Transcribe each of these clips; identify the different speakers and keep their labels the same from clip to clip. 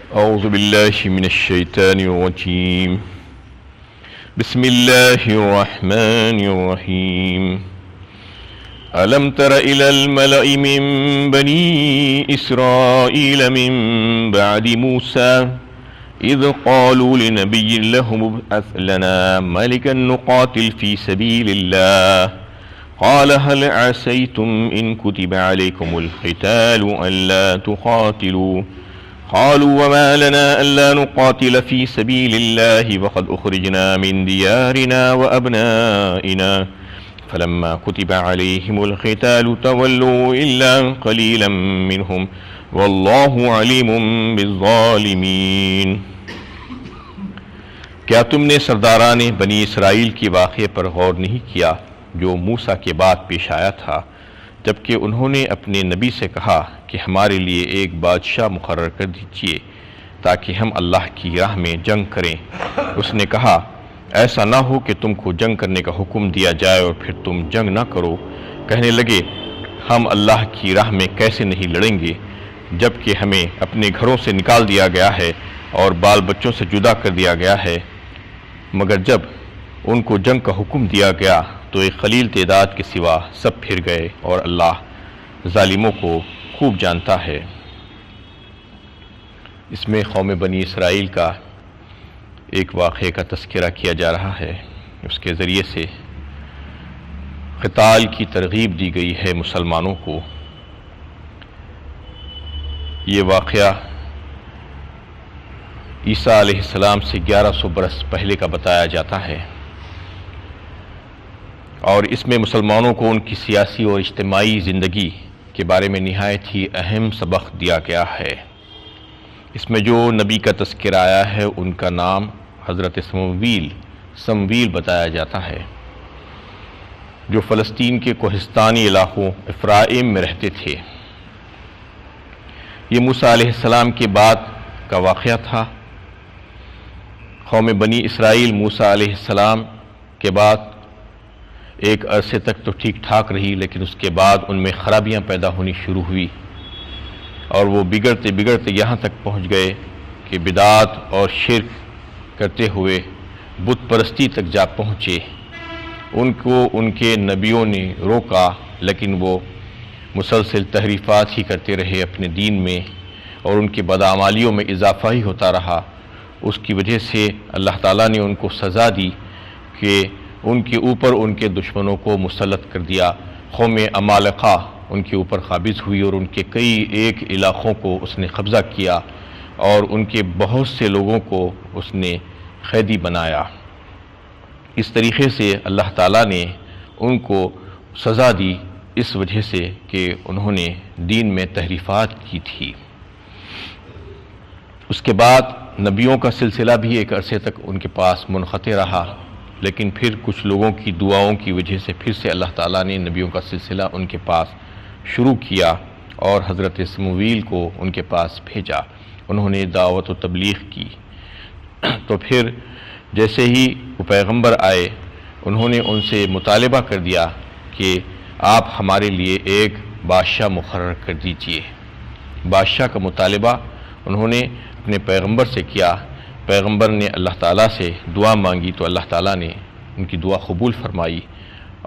Speaker 1: أعوذ بالله من الشيطان الرجيم. بسم الله الرحمن الرحيم. ألم تر إلى الملأ من بني إسرائيل من بعد موسى إذ قالوا لنبي لهم ابعث لنا ملكا نقاتل في سبيل الله قال هل عسيتم إن كتب عليكم القتال ألا تقاتلوا قالوا وما لنا ألا نقاتل في سبيل الله وقد أخرجنا من ديارنا وأبنائنا فلما كتب عليهم القتال تولوا إلا قليلا منهم والله عليم بالظالمين. کیا تم نے سرداران بنی اسرائیل کے واقعے پر غور نہیں کیا جو موسیٰ کے بعد پیش آیا تھا، جبکہ انہوں نے اپنے نبی سے کہا کہ ہمارے لیے ایک بادشاہ مقرر کر دیجیے تاکہ ہم اللہ کی راہ میں جنگ کریں. اس نے کہا ایسا نہ ہو کہ تم کو جنگ کرنے کا حکم دیا جائے اور پھر تم جنگ نہ کرو. کہنے لگے ہم اللہ کی راہ میں کیسے نہیں لڑیں گے جبکہ ہمیں اپنے گھروں سے نکال دیا گیا ہے اور بال بچوں سے جدا کر دیا گیا ہے. مگر جب ان کو جنگ کا حکم دیا گیا تو ایک قلیل تعداد کے سوا سب پھر گئے اور اللہ ظالموں کو خوب جانتا ہے. اس میں قوم بنی اسرائیل کا ایک واقعے کا تذکرہ کیا جا رہا ہے. اس کے ذریعے سے قتال کی ترغیب دی گئی ہے مسلمانوں کو. یہ واقعہ عیسیٰ علیہ السلام سے 1100 برس پہلے کا بتایا جاتا ہے اور اس میں مسلمانوں کو ان کی سیاسی اور اجتماعی زندگی کے بارے میں نہایت ہی اہم سبق دیا گیا ہے. اس میں جو نبی کا تذکرہ آیا ہے ان کا نام حضرت سمویل بتایا جاتا ہے جو فلسطین کے کوہستانی علاقوں افرائیم میں رہتے تھے. یہ موسیٰ علیہ السلام کے بعد کا واقعہ تھا. قوم بنی اسرائیل موسیٰ علیہ السلام کے بعد ایک عرصے تک تو ٹھیک ٹھاک رہی، لیکن اس کے بعد ان میں خرابیاں پیدا ہونی شروع ہوئی اور وہ بگڑتے بگڑتے یہاں تک پہنچ گئے کہ بدعات اور شرک کرتے ہوئے بت پرستی تک جا پہنچے. ان کو ان کے نبیوں نے روکا لیکن وہ مسلسل تحریفات ہی کرتے رہے اپنے دین میں اور ان کی بدعمالیوں میں اضافہ ہی ہوتا رہا. اس کی وجہ سے اللہ تعالیٰ نے ان کو سزا دی کہ ان کے اوپر ان کے دشمنوں کو مسلط کر دیا. قوم عمالقہ ان کے اوپر قابض ہوئی اور ان کے کئی ایک علاقوں کو اس نے قبضہ کیا اور ان کے بہت سے لوگوں کو اس نے قیدی بنایا. اس طریقے سے اللہ تعالیٰ نے ان کو سزا دی اس وجہ سے کہ انہوں نے دین میں تحریفات کی تھی. اس کے بعد نبیوں کا سلسلہ بھی ایک عرصے تک ان کے پاس منقطع رہا، لیکن پھر کچھ لوگوں کی دعاؤں کی وجہ سے پھر سے اللہ تعالیٰ نے نبیوں کا سلسلہ ان کے پاس شروع کیا اور حضرت سمویل کو ان کے پاس بھیجا. انہوں نے دعوت و تبلیغ کی. تو پھر جیسے ہی وہ پیغمبر آئے انہوں نے ان سے مطالبہ کر دیا کہ آپ ہمارے لیے ایک بادشاہ مقرر کر دیجئے. بادشاہ کا مطالبہ انہوں نے اپنے پیغمبر سے کیا. پیغمبر نے اللہ تعالیٰ سے دعا مانگی تو اللہ تعالیٰ نے ان کی دعا قبول فرمائی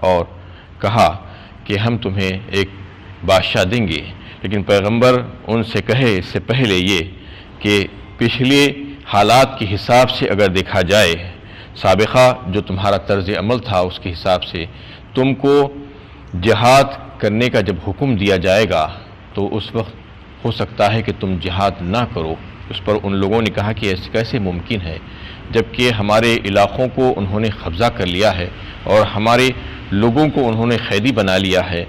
Speaker 1: اور کہا کہ ہم تمہیں ایک بادشاہ دیں گے. لیکن پیغمبر ان سے کہے اس سے پہلے یہ کہ پچھلے حالات کے حساب سے اگر دیکھا جائے، سابقہ جو تمہارا طرز عمل تھا اس کے حساب سے تم کو جہاد کرنے کا جب حکم دیا جائے گا تو اس وقت ہو سکتا ہے کہ تم جہاد نہ کرو. اس پر ان لوگوں نے کہا کہ ایسے کیسے ممکن ہے جبکہ ہمارے علاقوں کو انہوں نے قبضہ کر لیا ہے اور ہمارے لوگوں کو انہوں نے قیدی بنا لیا ہے.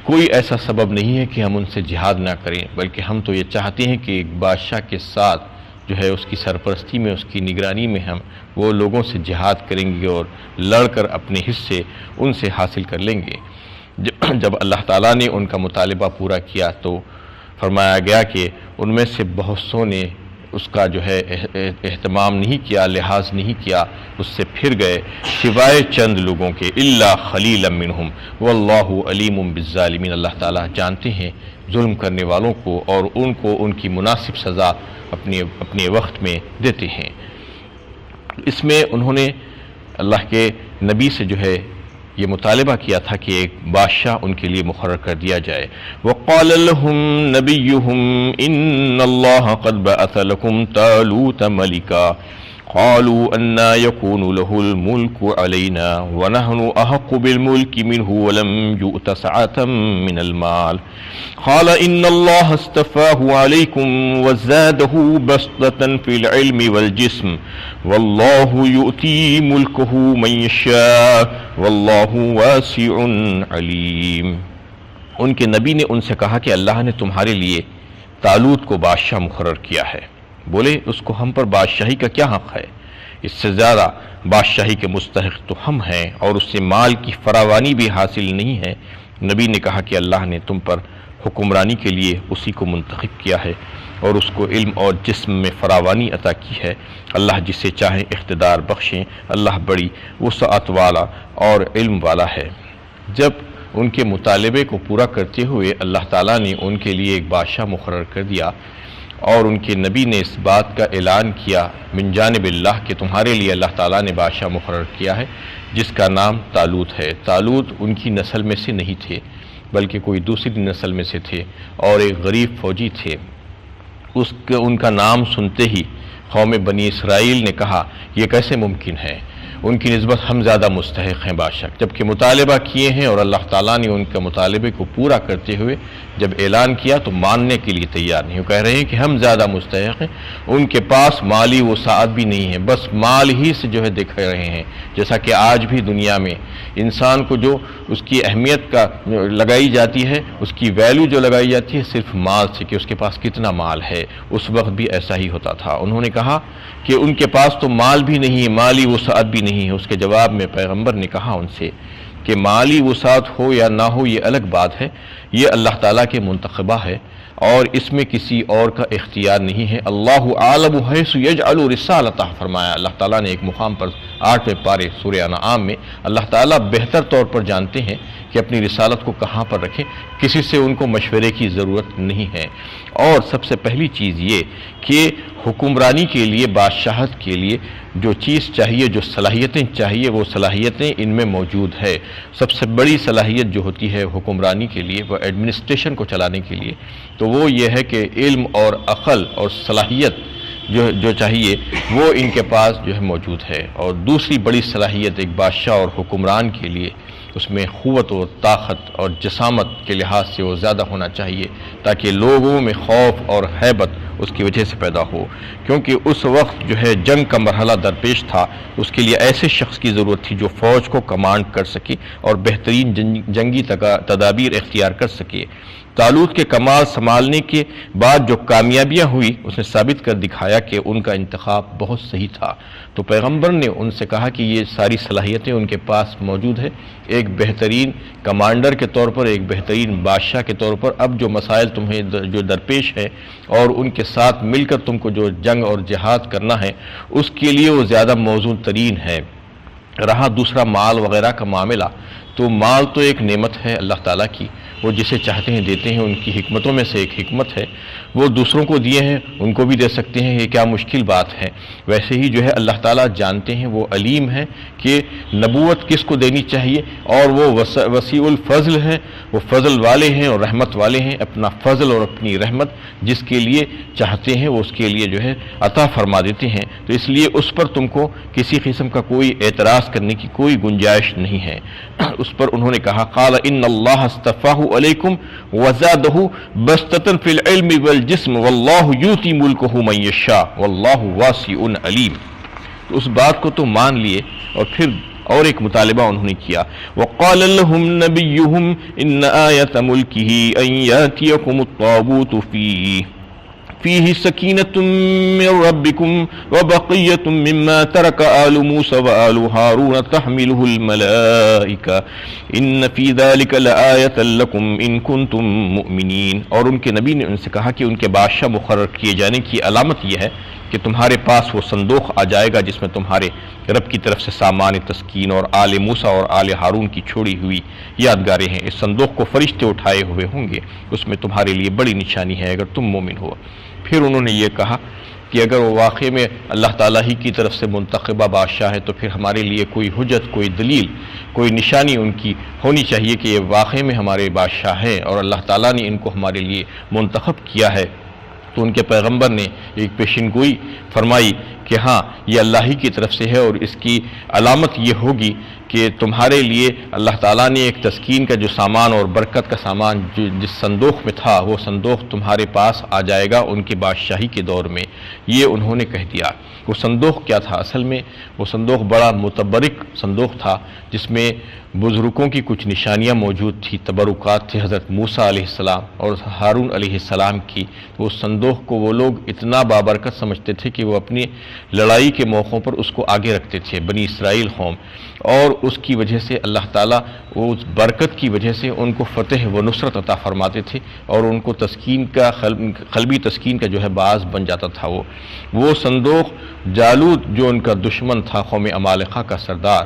Speaker 1: کوئی ایسا سبب نہیں ہے کہ ہم ان سے جہاد نہ کریں، بلکہ ہم تو یہ چاہتے ہیں کہ ایک بادشاہ کے ساتھ جو ہے اس کی سرپرستی میں، اس کی نگرانی میں ہم وہ لوگوں سے جہاد کریں گے اور لڑ کر اپنے حصے ان سے حاصل کر لیں گے. جب اللہ تعالیٰ نے ان کا مطالبہ پورا کیا تو فرمایا گیا کہ ان میں سے بہت سو نے اس کا جو ہے اہتمام نہیں کیا، لحاظ نہیں کیا، اس سے پھر گئے سوائے چند لوگوں کے، الا خلیلا منہم واللہ علیم بالظالمین، اللہ تعالیٰ جانتے ہیں ظلم کرنے والوں کو اور ان کو ان کی مناسب سزا اپنے وقت میں دیتے ہیں۔ اس میں انہوں نے اللہ کے نبی سے جو ہے یہ مطالبہ کیا تھا کہ ایک بادشاہ ان کے لیے مقرر کر دیا جائے۔ وقال لهم نبيهم ان الله قد بعث لكم طالوت ملكا قالوا أنا يكون له الملك علينا ونحن أحق بالملك منه ولم يؤت سعة من المال قال إن الله اصطفاه عليكم وزاده بسطة في العلم والجسم والله يؤتي ملكه من يشاء والله واسع عليم۔ ان کے نبی نے ان سے کہا کہ اللہ نے تمہارے لیے طالوت کو بادشاہ مقرر کیا ہے۔ بولے اس کو ہم پر بادشاہی کا کیا حق ہے؟ اس سے زیادہ بادشاہی کے مستحق تو ہم ہیں اور اس سے مال کی فراوانی بھی حاصل نہیں ہے۔ نبی نے کہا کہ اللہ نے تم پر حکمرانی کے لیے اسی کو منتخب کیا ہے اور اس کو علم اور جسم میں فراوانی عطا کی ہے۔ اللہ جسے چاہے اقتدار بخشیں، اللہ بڑی وسعت والا اور علم والا ہے۔ جب ان کے مطالبے کو پورا کرتے ہوئے اللہ تعالیٰ نے ان کے لیے ایک بادشاہ مقرر کر دیا اور ان کے نبی نے اس بات کا اعلان کیا من جانب اللہ کہ تمہارے لیے اللہ تعالیٰ نے بادشاہ مقرر کیا ہے جس کا نام طالوت ہے۔ طالوت ان کی نسل میں سے نہیں تھے بلکہ کوئی دوسری نسل میں سے تھے اور ایک غریب فوجی تھے۔ ان کا نام سنتے ہی قوم بنی اسرائیل نے کہا یہ کیسے ممکن ہے، ان کی نسبت ہم زیادہ مستحق ہیں بادشاہ، جبکہ مطالبہ کیے ہیں اور اللہ تعالیٰ نے ان کے مطالبے کو پورا کرتے ہوئے جب اعلان کیا تو ماننے کے لیے تیار نہیں، وہ کہہ رہے ہیں کہ ہم زیادہ مستحق ہیں، ان کے پاس مالی وسعت بھی نہیں ہے، بس مال ہی سے جو ہے دکھ رہے ہیں۔ جیسا کہ آج بھی دنیا میں انسان کو جو اس کی اہمیت کا لگائی جاتی ہے، اس کی ویلیو جو لگائی جاتی ہے صرف مال سے کہ اس کے پاس کتنا مال ہے، اس وقت بھی ایسا ہی ہوتا تھا۔ انہوں نے کہا کہ ان کے پاس تو مال بھی نہیں ہے، مالی وسعت بھی نہیں ہے۔ اس کے جواب میں پیغمبر نے کہا ان سے کہ مالی وسعت ہو یا نہ ہو یہ الگ بات ہے، یہ اللہ تعالیٰ کے منتخبہ ہے اور اس میں کسی اور کا اختیار نہیں ہے۔ اللہ عالم حیث یجعل رسالتہ، فرمایا اللہ تعالیٰ نے ایک مقام پر 8ویں پارے سورہ انعام میں، اللہ تعالیٰ بہتر طور پر جانتے ہیں کہ اپنی رسالت کو کہاں پر رکھیں، کسی سے ان کو مشورے کی ضرورت نہیں ہے۔ اور سب سے پہلی چیز یہ کہ حکمرانی کے لیے، بادشاہت کے لیے جو چیز چاہیے، جو صلاحیتیں چاہیے، وہ صلاحیتیں ان میں موجود ہے۔ سب سے بڑی صلاحیت جو ہوتی ہے حکمرانی کے لیے، وہ ایڈمنسٹریشن کو چلانے کے لیے، تو وہ یہ ہے کہ علم اور عقل اور صلاحیت جو چاہیے وہ ان کے پاس جو ہے موجود ہے۔ اور دوسری بڑی صلاحیت ایک بادشاہ اور حکمران کے لیے، اس میں قوت و طاقت اور جسامت کے لحاظ سے وہ زیادہ ہونا چاہیے تاکہ لوگوں میں خوف اور ہیبت اس کی وجہ سے پیدا ہو، کیونکہ اس وقت جو ہے جنگ کا مرحلہ درپیش تھا۔ اس کے لیے ایسے شخص کی ضرورت تھی جو فوج کو کمانڈ کر سکے اور بہترین جنگی تدابیر اختیار کر سکے۔ طالوت کے کمال سنبھالنے کے بعد جو کامیابیاں ہوئی اس نے ثابت کر دکھایا کہ ان کا انتخاب بہت صحیح تھا۔ تو پیغمبر نے ان سے کہا کہ یہ ساری صلاحیتیں ان کے پاس موجود ہے، ایک بہترین کمانڈر کے طور پر، ایک بہترین بادشاہ کے طور پر۔ اب جو مسائل تمہیں جو درپیش ہے اور ان کے ساتھ مل کر تم کو جو جنگ اور جہاد کرنا ہے اس کے لیے وہ زیادہ موزوں ترین ہے۔ رہا دوسرا مال وغیرہ کا معاملہ، تو مال تو ایک نعمت ہے اللہ تعالیٰ کی، وہ جسے چاہتے ہیں دیتے ہیں، ان کی حکمتوں میں سے ایک حکمت ہے، وہ دوسروں کو دیے ہیں ان کو بھی دے سکتے ہیں، یہ کیا مشکل بات ہے۔ ویسے ہی جو ہے اللہ تعالیٰ جانتے ہیں، وہ علیم ہے کہ نبوت کس کو دینی چاہیے، اور وہ وسیع الفضل ہے، وہ فضل والے ہیں اور رحمت والے ہیں۔ اپنا فضل اور اپنی رحمت جس کے لیے چاہتے ہیں وہ اس کے لیے جو ہے عطا فرما دیتے ہیں، تو اس لیے اس پر تم کو کسی قسم کا کوئی اعتراض کرنے کی کوئی گنجائش نہیں ہے۔ اس پر انہوں نے کہا قال ان اللہ اصطفاہ علیکم وزادہ بسطۃ فی العلم والجسم واللہ یؤتی ملکہ من یشاء واللہ واسع علیم۔ تو اس بات کو تو مان لیے، اور پھر اور ایک مطالبہ انہوں نے کیا، وقال لهم نبیہم ان آیۃ ملکہ ان یاتیکم الطابوت فیہ فيه سكينة من ربكم وبقية مما ترك آل موسى وآل هارون تحمله الملائكة إن في ذلك لآية لكم إن كنتم مؤمنين۔ اور ان کے نبی نے ان سے کہا کہ ان کے بادشاہ مقرر کیے جانے کی علامت یہ ہے کہ تمہارے پاس وہ صندوق آ جائے گا جس میں تمہارے رب کی طرف سے سامان تسکین اور آل موسیٰ اور آل ہارون کی چھوڑی ہوئی یادگاریں ہیں۔ اس صندوق کو فرشتے اٹھائے ہوئے ہوں گے، اس میں تمہارے لیے بڑی نشانی ہے اگر تم مومن ہو۔ پھر انہوں نے یہ کہا کہ اگر وہ واقعے میں اللہ تعالیٰ ہی کی طرف سے منتخبہ بادشاہ ہے تو پھر ہمارے لیے کوئی حجت، کوئی دلیل، کوئی نشانی ان کی ہونی چاہیے کہ یہ واقعے میں ہمارے بادشاہ ہیں اور اللہ تعالیٰ نے ان کو ہمارے لیے منتخب کیا ہے۔ تو ان کے پیغمبر نے ایک پیشن گوئی فرمائی کہ ہاں یہ اللہ ہی کی طرف سے ہے، اور اس کی علامت یہ ہوگی کہ تمہارے لیے اللہ تعالیٰ نے ایک تسکین کا جو سامان اور برکت کا سامان جس صندوق میں تھا وہ صندوق تمہارے پاس آ جائے گا ان کی بادشاہی کے دور میں۔ یہ انہوں نے کہہ دیا۔ وہ صندوق کیا تھا؟ اصل میں وہ صندوق بڑا متبرک صندوق تھا جس میں بزرگوں کی کچھ نشانیاں موجود تھی، تبرکات تھے حضرت موسیٰ علیہ السلام اور ہارون علیہ السلام کی۔ وہ صندوق کو وہ لوگ اتنا بابرکت سمجھتے تھے کہ وہ اپنی لڑائی کے موقعوں پر اس کو آگے رکھتے تھے، بنی اسرائیل قوم، اور اس کی وجہ سے اللہ تعالیٰ اس برکت کی وجہ سے ان کو فتح و نصرت عطا فرماتے تھے اور ان کو تسکین کا قلبی تسکین کا جو ہے باعث بن جاتا تھا۔ وہ صندوق جالوت جو ان کا دشمن تھا، قوم عمالقہ کا سردار،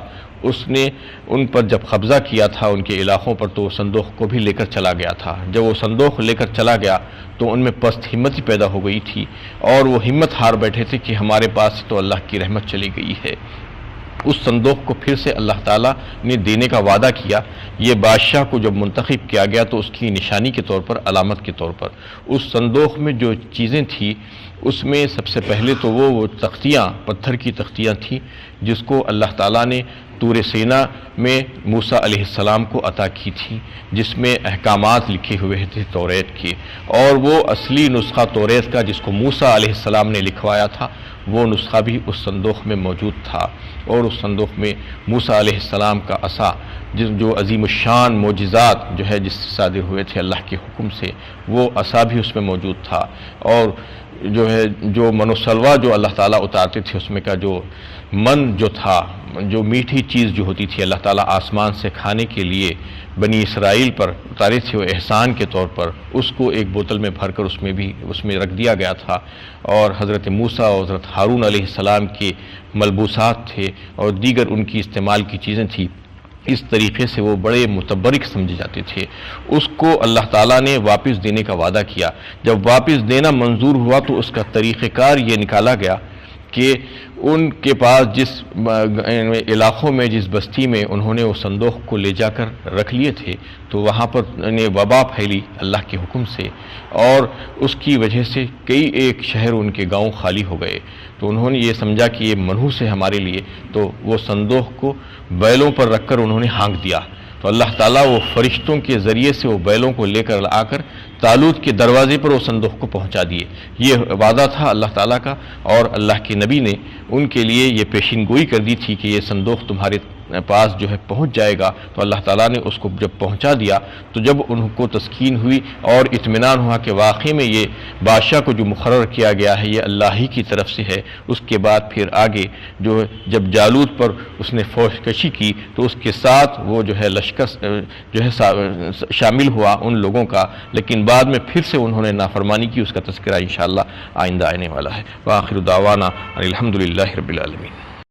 Speaker 1: اس نے ان پر جب قبضہ کیا تھا ان کے علاقوں پر تو وہ صندوق کو بھی لے کر چلا گیا تھا۔ جب وہ صندوق لے کر چلا گیا تو ان میں پست ہمتی پیدا ہو گئی تھی اور وہ ہمت ہار بیٹھے تھے کہ ہمارے پاس تو اللہ کی رحمت چلی گئی ہے۔ اس صندوق کو پھر سے اللہ تعالیٰ نے دینے کا وعدہ کیا۔ یہ بادشاہ کو جب منتخب کیا گیا تو اس کی نشانی کے طور پر، علامت کے طور پر اس صندوق میں جو چیزیں تھیں اس میں سب سے پہلے تو وہ تختیاں، پتھر کی تختیاں تھیں جس کو اللہ تعالیٰ نے طور سینا میں موسیٰ علیہ السلام کو عطا کی تھی، جس میں احکامات لکھے ہوئے تھے توریت کے، اور وہ اصلی نسخہ توریت کا جس کو موسیٰ علیہ السلام نے لکھوایا تھا وہ نسخہ بھی اس صندوق میں موجود تھا۔ اور اس صندوق میں موسیٰ علیہ السلام کا عصا جو عظیم الشان معجزات جو ہے جس سے صادر ہوئے تھے اللہ کے حکم سے، وہ عصا بھی اس میں موجود تھا، اور جو ہے جو من و سلوہ جو اللہ تعالیٰ اتارتے تھے اس میں کا جو من جو تھا، جو میٹھی چیز جو ہوتی تھی اللہ تعالیٰ آسمان سے کھانے کے لیے بنی اسرائیل پر اتارے تھے وہ احسان کے طور پر، اس کو ایک بوتل میں بھر کر اس میں رکھ دیا گیا تھا، اور حضرت موسیٰ اور حضرت ہارون علیہ السلام کے ملبوسات تھے اور دیگر ان کی استعمال کی چیزیں تھیں۔ اس طریقے سے وہ بڑے متبرک سمجھے جاتے تھے۔ اس کو اللہ تعالیٰ نے واپس دینے کا وعدہ کیا۔ جب واپس دینا منظور ہوا تو اس کا طریقہ کار یہ نکالا گیا کہ ان کے پاس جس علاقوں میں، جس بستی میں انہوں نے وہ صندوق کو لے جا کر رکھ لیے تھے تو وہاں پر وبا پھیلی اللہ کے حکم سے، اور اس کی وجہ سے کئی ایک شہر ان کے گاؤں خالی ہو گئے۔ تو انہوں نے یہ سمجھا کہ یہ منحوس ہے ہمارے لیے، تو وہ صندوق کو بیلوں پر رکھ کر انہوں نے ہانک دیا۔ تو اللہ تعالیٰ وہ فرشتوں کے ذریعے سے وہ بیلوں کو لے کر آ کر طالوت کے دروازے پر وہ صندوق کو پہنچا دیے۔ یہ وعدہ تھا اللہ تعالیٰ کا، اور اللہ کے نبی نے ان کے لیے یہ پیشین گوئی کر دی تھی کہ یہ صندوق تمہارے پاس جو ہے پہنچ جائے گا۔ تو اللہ تعالیٰ نے اس کو جب پہنچا دیا تو جب ان کو تسکین ہوئی اور اطمینان ہوا کہ واقعی میں یہ بادشاہ کو جو مقرر کیا گیا ہے یہ اللہ ہی کی طرف سے ہے، اس کے بعد پھر آگے جو جب جالوت پر اس نے فوج کشی کی تو اس کے ساتھ وہ جو ہے لشکر جو ہے شامل ہوا ان لوگوں کا، لیکن بعد میں پھر سے انہوں نے نافرمانی کی۔ اس کا تذکرہ انشاءاللہ آئندہ آنے والا ہے۔ وآخر دعوانا الحمدللہ رب العالمین۔